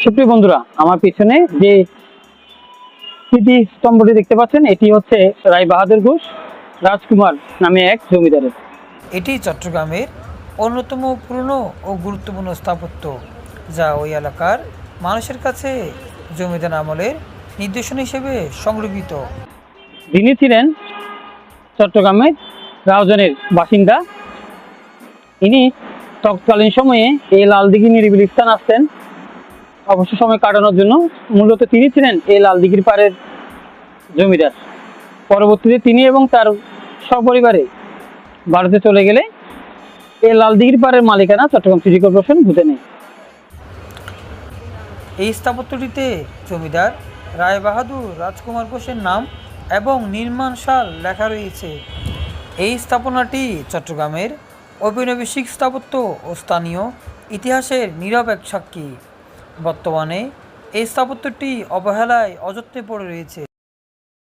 সুপ্রিয় বন্ধুরা, আমার পিছনে যে স্মৃতিস্তম্ভটি দেখতে পাচ্ছেন, এটি হচ্ছে রায় বাহাদুর ঘোষ রাজকুমার নামে এক জমিদারের। এটি চট্টগ্রামের অন্যতম পুরনো ও গুরুত্বপূর্ণ স্থাপত্য, যা ওই এলাকার মানুষের কাছে জমিদার আমলের নিদর্শন হিসেবে সংরক্ষিত। তিনি ছিলেন চট্টগ্রামের রাউজানের বাসিন্দা। ইনি তৎকালীন সময়ে এই লালদিঘি নিরিবিলি স্থান আসতেন অবসর সময় কাটানোর জন্য। মূলত তিনি ছিলেন এই লালদিঘির পাড়ের জমিদার। পরবর্তীতে তিনি এবং তার সপরিবারে ভারতে চলে গেলে এই লালদিঘির পাড়ের মালিকানা চট্টগ্রাম সিটি কর্পোরেশন বুঝে নেয়। এই স্থাপত্যটিতে জমিদার রায় বাহাদুর রাজকুমার ঘোষের নাম এবং নির্মাণ সাল লেখা রয়েছে। এই স্থাপনাটি চট্টগ্রামের ঔপনিবেশিক স্থাপত্য ও স্থানীয় ইতিহাসের নীরব এক সাক্ষী। বর্তমানে এই স্থাপত্যটি অবহেলায় অযত্নে পড়ে রয়েছে।